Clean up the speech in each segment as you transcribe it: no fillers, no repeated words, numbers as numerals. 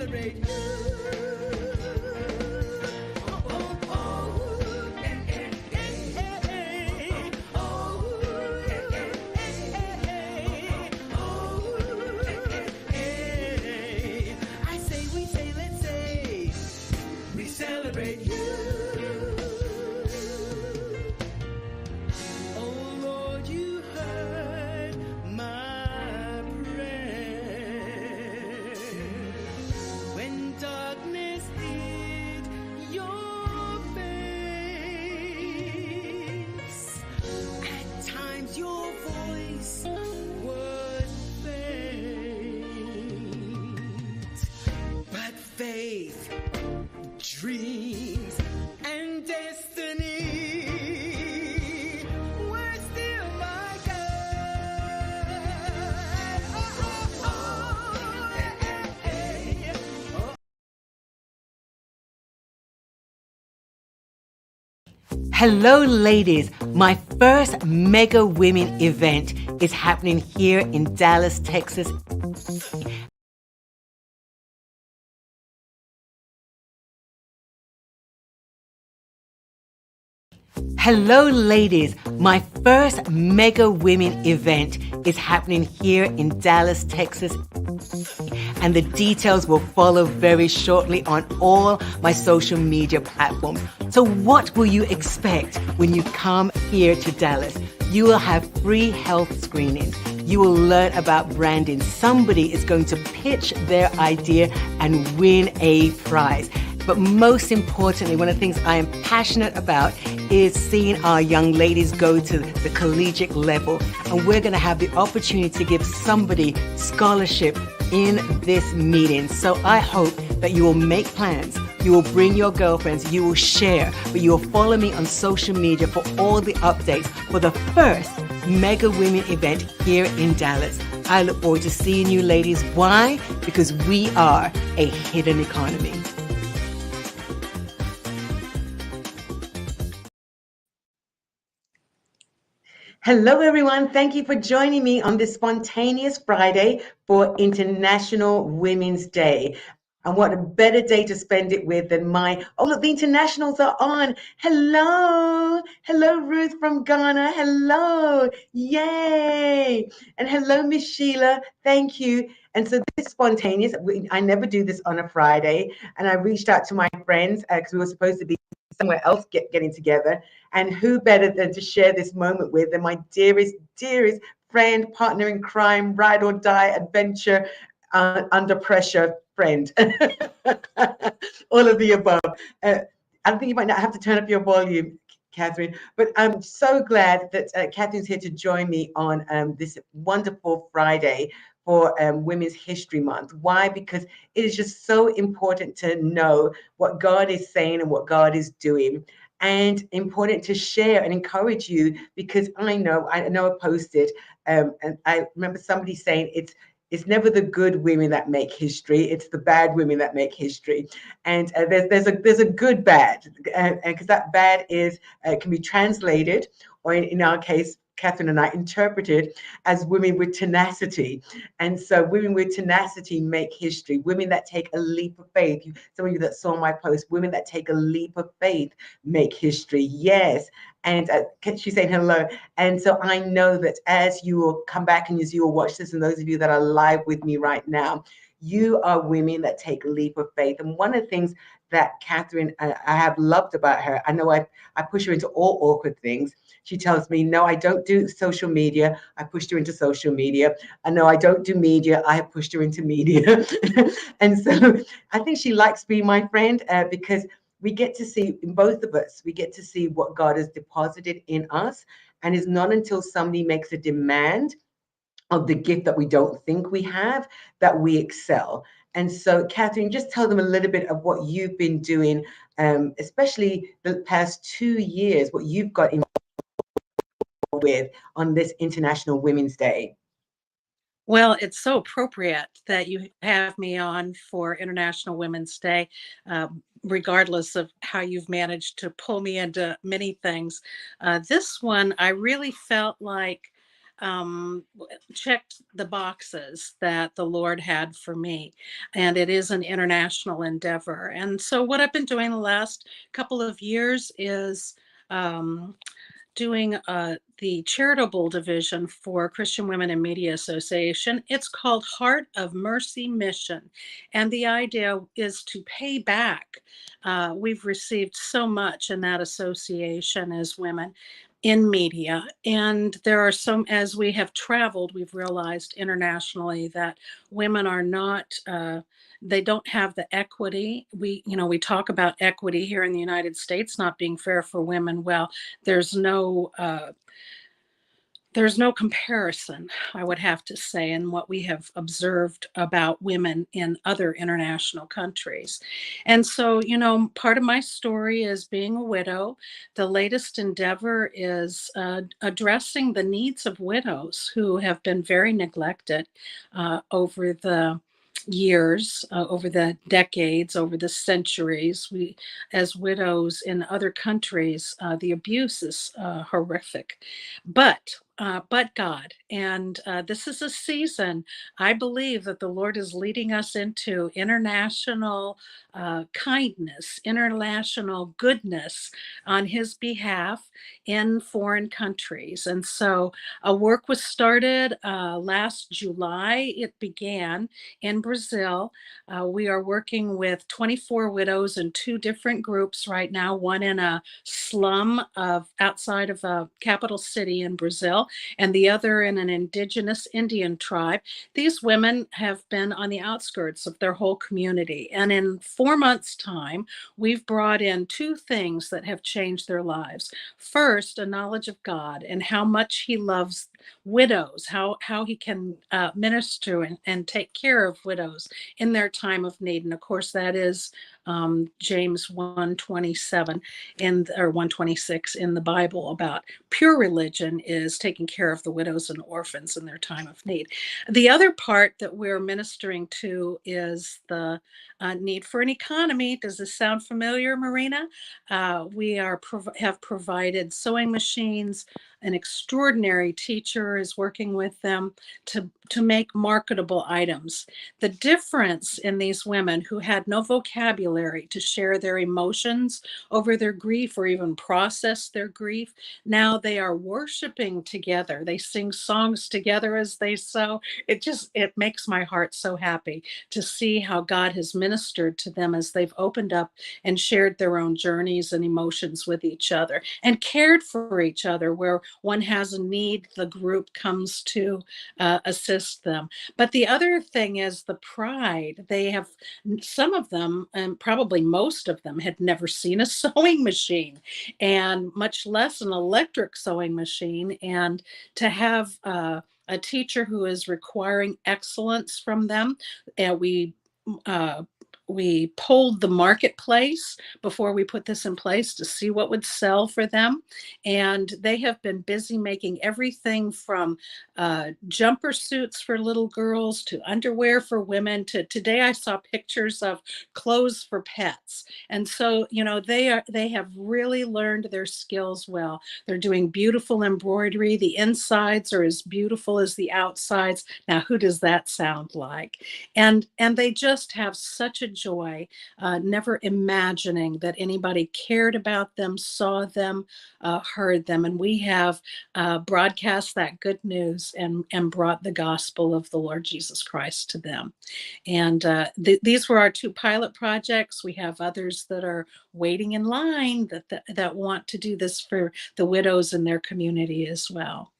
celebrate you. Oh, oh, hey, hey, hey. Oh, hey, oh, hey. I say, we say, let's say, we celebrate you. Oh Lord, you heard my prayer. When darkness hid your face, at times your voice was faint, but faith, dreams, and destiny were still my guide. Oh, oh, oh, hey, hey. Hello, ladies. My first Mega Women event is happening here in Dallas, Texas. Hello, ladies. My first Mega Women event is happening here in Dallas, Texas. And the details will follow very shortly on all my social media platforms. So what will you expect when you come here to Dallas? You will have free health screenings. You will learn about branding. Somebody is going to pitch their idea and win a prize. But most importantly, one of the things I am passionate about is seeing our young ladies go to the collegiate level. And we're going to have the opportunity to give somebody scholarship in this meeting. So I hope that you will make plans. You will bring your girlfriends. You will share. But you will follow me on social media for all the updates for the first Mega Women event here in Dallas. I look forward to seeing you ladies. Why? Because we are a hidden economy. Hello, everyone. Thank you for joining me on this spontaneous Friday for International Women's Day. And what a better day to spend it with than look, the internationals are on. Hello. Hello, Ruth from Ghana. Hello. Yay. And hello, Miss Sheila. Thank you. And so this is spontaneous. I never do this on a Friday. And I reached out to my friends because we were supposed to be somewhere else getting together. And who better than to share this moment with than my dearest, dearest friend, partner in crime, ride or die, adventure, under pressure friend. All of the above. I think you might not have to turn up your volume, Catherine, but I'm so glad that Catherine's here to join me on this wonderful Friday for Women's History Month. Why? Because it is just so important to know what God is saying and what God is doing, and important to share and encourage you, because I know I posted, and I remember somebody saying it's never the good women that make history; it's the bad women that make history. And there's a good bad, and because that bad is can be translated, or in our case, Catherine and I interpreted as women with tenacity. And so women with tenacity make history. Women that take a leap of faith. Some of you that saw my post, women that take a leap of faith make history. Yes. And she's saying hello. And so I know that as you will come back and as you will watch this, and those of you that are live with me right now, you are women that take a leap of faith. And one of the things that Catherine, I have loved about her, I know I push her into all awkward things. She tells me, no, I don't do social media. I pushed her into social media. I know I don't do media. I have pushed her into media. And so I think she likes being my friend because we get to see, in both of us, we get to see what God has deposited in us. And it's not until somebody makes a demand of the gift that we don't think we have that we excel. And so, Catherine, just tell them a little bit of what you've been doing, especially the past 2 years, what you've got involved with on this International Women's Day. Well, it's so appropriate that you have me on for International Women's Day, regardless of how you've managed to pull me into many things. This one, I really felt like checked the boxes that the Lord had for me. And it is an international endeavor. And so, what I've been doing the last couple of years is um, doing the charitable division for Christian Women in Media Association. It's called Heart of Mercy Mission. And the idea is to pay back. We've received so much in that association as women in media. And there are some, as we have traveled, we've realized internationally that women are not. They don't have the equity. We talk about equity here in the United States not being fair for women. Well, there's no there's no comparison, I would have to say, in what we have observed about women in other international countries. And so, part of my story is being a widow. The latest endeavor is addressing the needs of widows who have been very neglected over the years, over the decades, over the centuries. We, as widows in other countries, the abuse is horrific. But God, and this is a season I believe that the Lord is leading us into international kindness, international goodness on His behalf in foreign countries. And so a work was started last July. It began in Brazil. We are working with 24 widows in two different groups right now, one in a slum of outside of a capital city in Brazil, and the other in an indigenous Indian tribe. These women have been on the outskirts of their whole community. And in 4 months' time, we've brought in two things that have changed their lives. First, a knowledge of God and how much He loves widows, how He can minister and take care of widows in their time of need. And of course, that is James 1:27 or 1:26 in the Bible about pure religion is taking care of the widows and orphans in their time of need. The other part that we're ministering to is the need for an economy. Does this sound familiar, Marina? We have provided sewing machines. An extraordinary teacher is working with them to make marketable items. The difference in these women who had no vocabulary to share their emotions over their grief or even process their grief, now they are worshiping together. They sing songs together as they sew. It makes my heart so happy to see how God has ministered to them as they've opened up and shared their own journeys and emotions with each other and cared for each other. Where one has a need, the group comes to assist them. But the other thing is the pride. Some of them, and probably most of them, had never seen a sewing machine, and much less an electric sewing machine. And to have a teacher who is requiring excellence from them, and we polled the marketplace before we put this in place to see what would sell for them. And they have been busy making everything from jumper suits for little girls to underwear for women to today I saw pictures of clothes for pets. And so, they have really learned their skills well. They're doing beautiful embroidery. The insides are as beautiful as the outsides. Now, who does that sound like? And they just have such a joy, never imagining that anybody cared about them, saw them, heard them. And we have broadcast that good news and brought the gospel of the Lord Jesus Christ to them. And these were our two pilot projects. We have others that are waiting in line that want to do this for the widows in their community as well.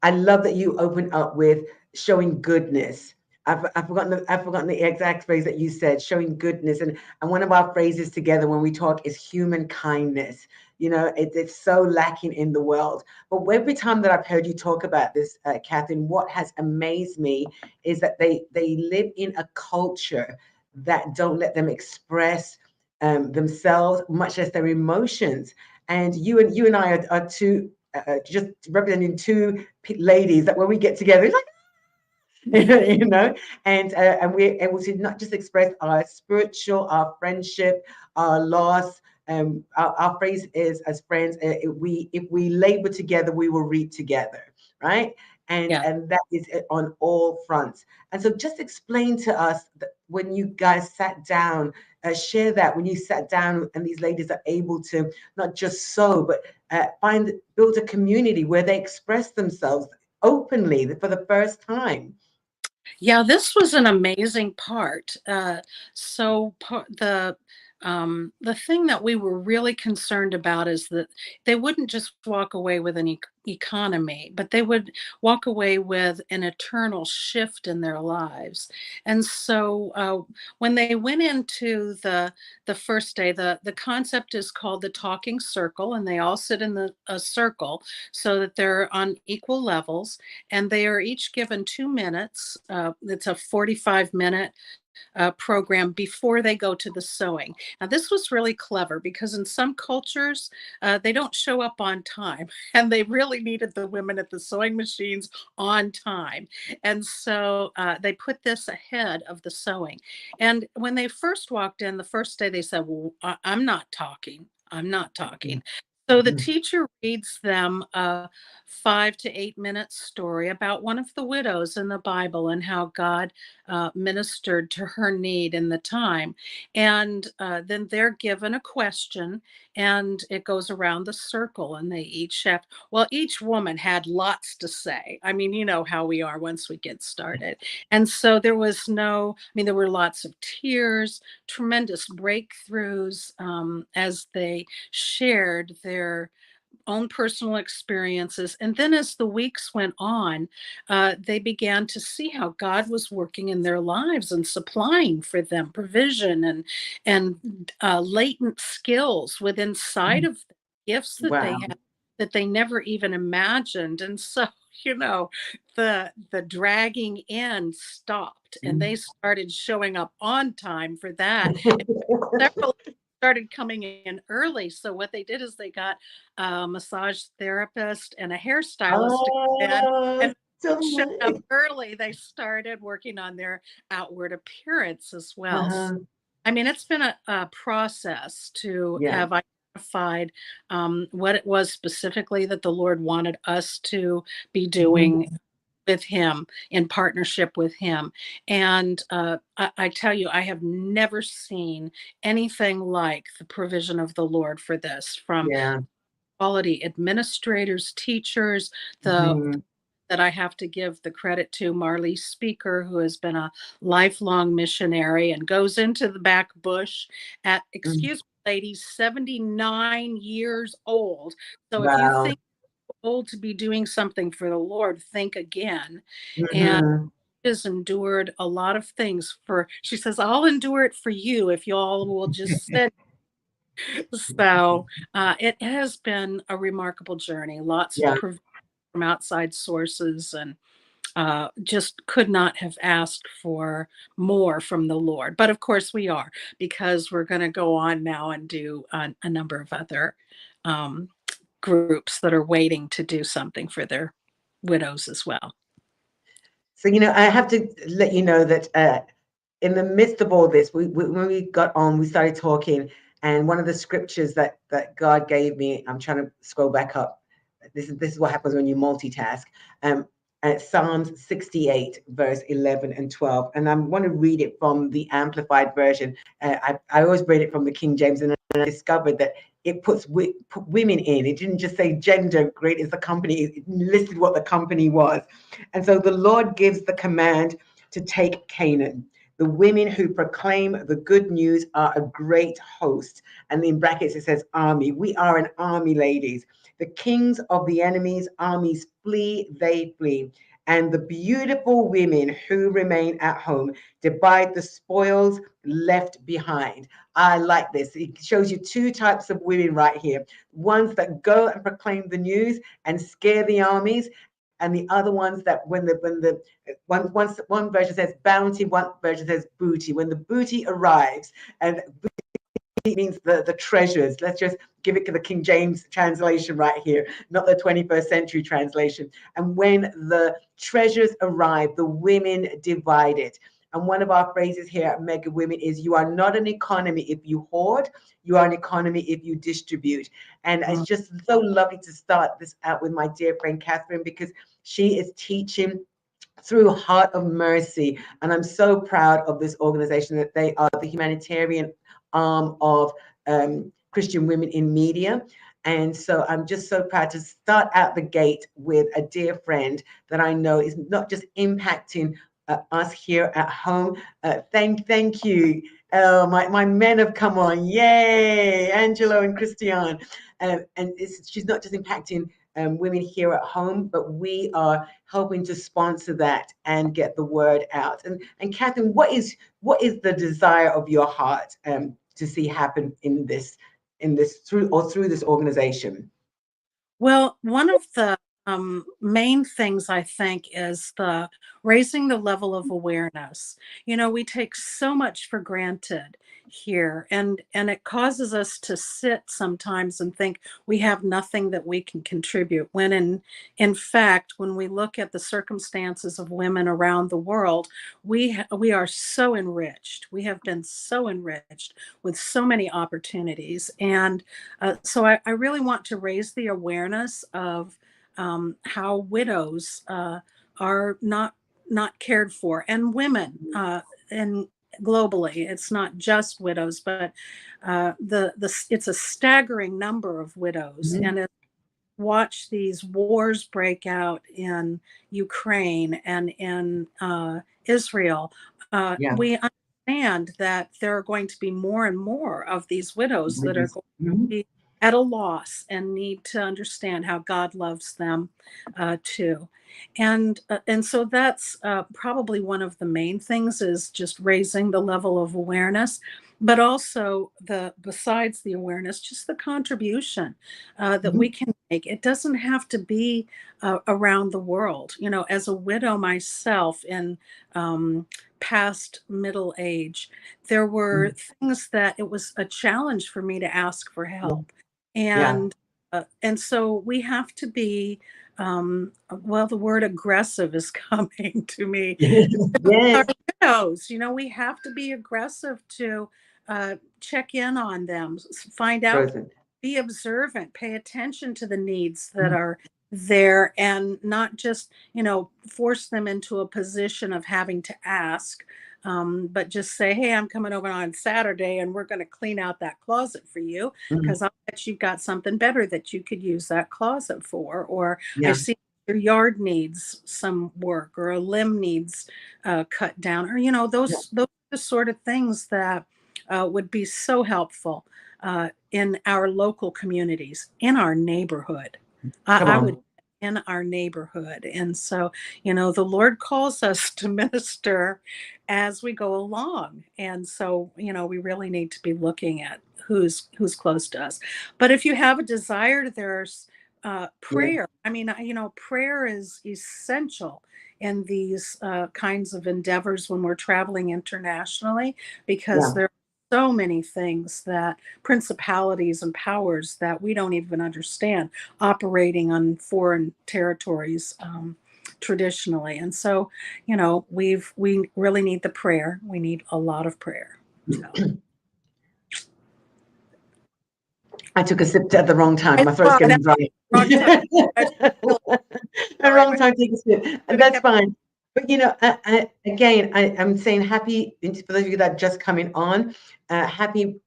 I love that you open up with showing goodness. I've forgotten the exact phrase that you said, showing goodness. And one of our phrases together when we talk is human kindness. It's so lacking in the world. But every time that I've heard you talk about this, Catherine, what has amazed me is that they live in a culture that don't let them express themselves, much less their emotions. And you and I are two just representing two ladies that when we get together, it's like, and we're able to not just express our spiritual, our friendship, our loss, our phrase is, as friends, if we labor together, we will reap together, right? Yeah. And that is on all fronts. And so just explain to us that when you guys sat down, share that when you sat down and these ladies are able to not just sow, but build a community where they express themselves openly for the first time. Yeah, this was an amazing part. The thing that we were really concerned about is that they wouldn't just walk away with an economy, but they would walk away with an eternal shift in their lives. And so when they went into the first day, the concept is called the talking circle, and they all sit in a circle so that they're on equal levels, and they are each given 2 minutes. It's a 45-minute program before they go to the sewing. Now, this was really clever because in some cultures, they don't show up on time, and they really needed the women at the sewing machines on time. And so they put this ahead of the sewing. And when they first walked in, the first day, they said, "Well, I'm not talking. I'm not talking." So the Mhm. teacher reads them a 5 to 8 minute story about one of the widows in the Bible and how God ministered to her need in the time. And then they're given a question, and it goes around the circle, and they each have, well, each woman had lots to say. I mean, you know how we are once we get started. And so there was no, I mean, there were lots of tears, tremendous breakthroughs as they shared their own personal experiences. And then as the weeks went on, they began to see how God was working in their lives and supplying for them provision and latent skills within inside of the gifts that they Wow. had that they never even imagined. And so, you know, the dragging in stopped, and they started showing up on time for that. Several started coming in early. So what they did is they got a massage therapist and a hairstylist to come in, Oh, and so showed up nice. early. They started working on their outward appearance as well. Uh-huh. I mean, it's been a process to Yeah. have identified what it was specifically that the Lord wanted us to be doing Mhm. with him, in partnership with him. And I tell you, I have never seen anything like the provision of the Lord for this, from Yeah. quality administrators, teachers, the Mhm. that I have to give the credit to Marley Speaker, who has been a lifelong missionary and goes into the back bush at, Mm. excuse me, ladies, 79 years old. So if you Wow. think old to be doing something for the Lord, think again. And Mhm. has endured a lot of things for, she says, I'll endure it for you if you all will just sit. So it has been a remarkable journey, lots of Yeah. from outside sources, and just could not have asked for more from the Lord. But of course we are, because we're going to go on now and do a number of other um, groups that are waiting to do something for their widows as well. So, I have to let you know that in the midst of all this, when we got on, we started talking, and one of the scriptures that God gave me, I'm trying to scroll back up. This is what happens when you multitask. Um, Psalms 68, verse 11 and 12, and I want to read it from the Amplified version. I always read it from the King James, and I discovered that it put women in. It didn't just say gender. Great is the company. It listed what the company was, and so the Lord gives the command to take Canaan. The women who proclaim the good news are a great host. And in brackets, it says army. We are an army, ladies. The kings of the enemy's armies flee, they flee. And the beautiful women who remain at home divide the spoils left behind. I like this. It shows you two types of women right here: ones that go and proclaim the news and scare the armies, and the other ones that one version says bounty, one version says booty. When the booty arrives, and booty means the treasures. Let's just give it to the King James translation right here, not the 21st century translation. And when the treasures arrive, the women divide it. And one of our phrases here at Mega Women is, you are not an economy if you hoard, you are an economy if you distribute. And it's just so lovely to start this out with my dear friend Catherine, because she is teaching through Heart of Mercy. And I'm so proud of this organization, that they are the humanitarian arm of Christian Women in Media. And so I'm just so proud to start out the gate with a dear friend that I know is not just impacting us here at home. Thank you. My men have come on. Yay, Angelo and Christian. And she's not just impacting women here at home, but we are helping to sponsor that and get the word out. And Catherine, what is the desire of your heart to see happen in this through this organization? Well, one of the main things I think is the raising the level of awareness. You know, we take so much for granted here, and it causes us to sit sometimes and think we have nothing that we can contribute, when in fact, when we look at the circumstances of women around the world, we are so enriched. We have been so enriched with so many opportunities. And so I really want to raise the awareness of how widows are not cared for, and women, and globally, it's not just widows, but it's a staggering number of widows. Mm-hmm. And watch these wars break out in Ukraine and in Israel. We understand that there are going to be more and more of these widows that are going to be at a loss and need to understand how God loves them too. And so that's probably one of the main things, is just raising the level of awareness, but also besides the awareness, just the contribution that we can make. It doesn't have to be around the world. You know, as a widow myself in past middle age, there were things that it was a challenge for me to ask for help. And so we have to be, well, the word aggressive is coming to me. Our widows, you know, we have to be aggressive to check in on them, find out, be observant, pay attention to the needs that are there, and not just, you know, force them into a position of having to ask, but just say, hey, I'm coming over on Saturday and we're going to clean out that closet for you, because I bet you've got something better that you could use that closet for. Or I see your yard needs some work, or a limb needs cut down, or, you know, those are the sort of things that would be so helpful in our local communities, in our neighborhood. I would, in our neighborhood. And so, you know, the Lord calls us to minister as we go along. And so, you know, we really need to be looking at who's close to us. But if you have a desire, there's prayer. I mean, you know, prayer is essential in these kinds of endeavors when we're traveling internationally, because there are so many things, that principalities and powers that we don't even understand, operating on foreign territories traditionally. And so, you know, we really need the prayer. We need a lot of prayer. So. I took a sip at the wrong time. My throat's getting dry. The wrong time to take a sip. And that's fine. But, you know, again, I'm saying happy, for those of you that are just coming on, happy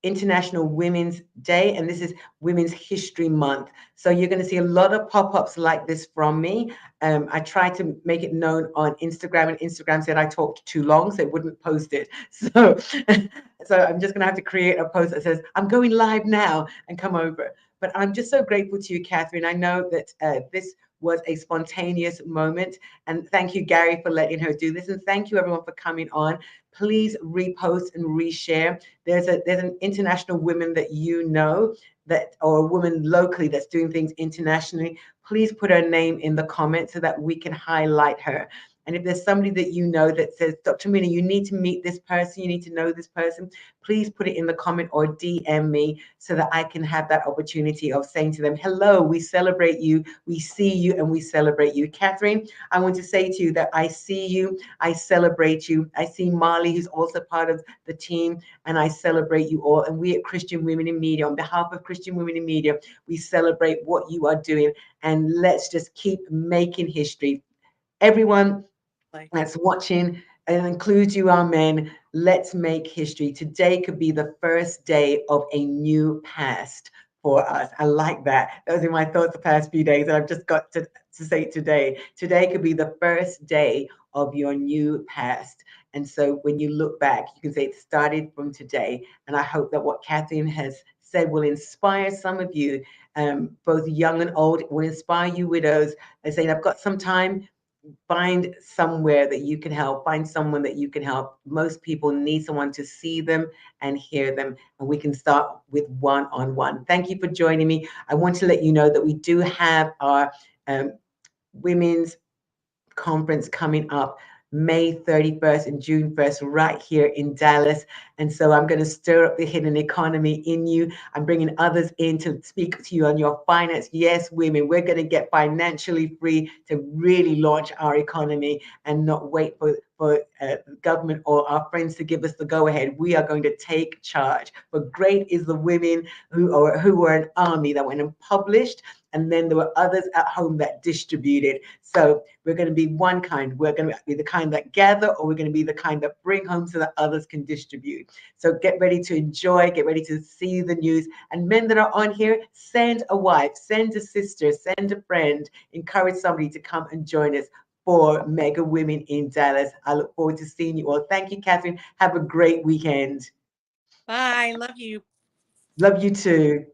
International Women's Day, and this is Women's History Month. So you're going to see a lot of pop-ups like this from me. I tried to make it known on Instagram, and Instagram said I talked too long, so it wouldn't post it. So, I'm just going to have to create a post that says, I'm going live now, and come over. But I'm just so grateful to you, Catherine. I know that this was a spontaneous moment. And thank you, Gary, for letting her do this. And thank you, everyone, for coming on. Please repost and reshare. There's an international woman that you know, or a woman locally that's doing things internationally. Please put her name in the comments so that we can highlight her. And if there's somebody that you know that says, Dr. Mina, you need to meet this person, you need to know this person, please put it in the comment or DM me so that I can have that opportunity of saying to them, hello, we celebrate you, we see you, and we celebrate you. Catherine, I want to say to you that I see you, I celebrate you. I see Marley, who's also part of the team, and I celebrate you all. And we at Christian Women in Media, on behalf of Christian Women in Media, we celebrate what you are doing, and let's just keep making history. Everyone that's watching, and includes you, our men, let's make history. Today could be the first day of a new past for us. I like that. That was in my thoughts the past few days, and I've just got to say today. Today could be the first day of your new past. And so when you look back, you can say it started from today. And I hope that what Catherine has said will inspire some of you, both young and old. It will inspire you widows and saying, I've got some time. Find somewhere that you can help, find someone that you can help. Most people need someone to see them and hear them, and we can start with one-on-one. Thank you for joining me. I want to let you know that we do have our women's conference coming up May 31st and June 1st right here in Dallas. And so I'm going to stir up the hidden economy in you. I'm bringing others in to speak to you on your finance. Yes, women, we're going to get financially free to really launch our economy and not wait for government or our friends to give us the go-ahead. We are going to take charge. But great is the women who were an army that went and published, and then there were others at home that distributed. So we're going to be one kind. We're going to be the kind that gather, or we're going to be the kind that bring home so that others can distribute. So get ready to enjoy, get ready to see the news. And men that are on here, send a wife, send a sister, send a friend, encourage somebody to come and join us for Mega Women in Dallas. I look forward to seeing you all. Thank you, Catherine. Have a great weekend. Bye. Love you. Love you too.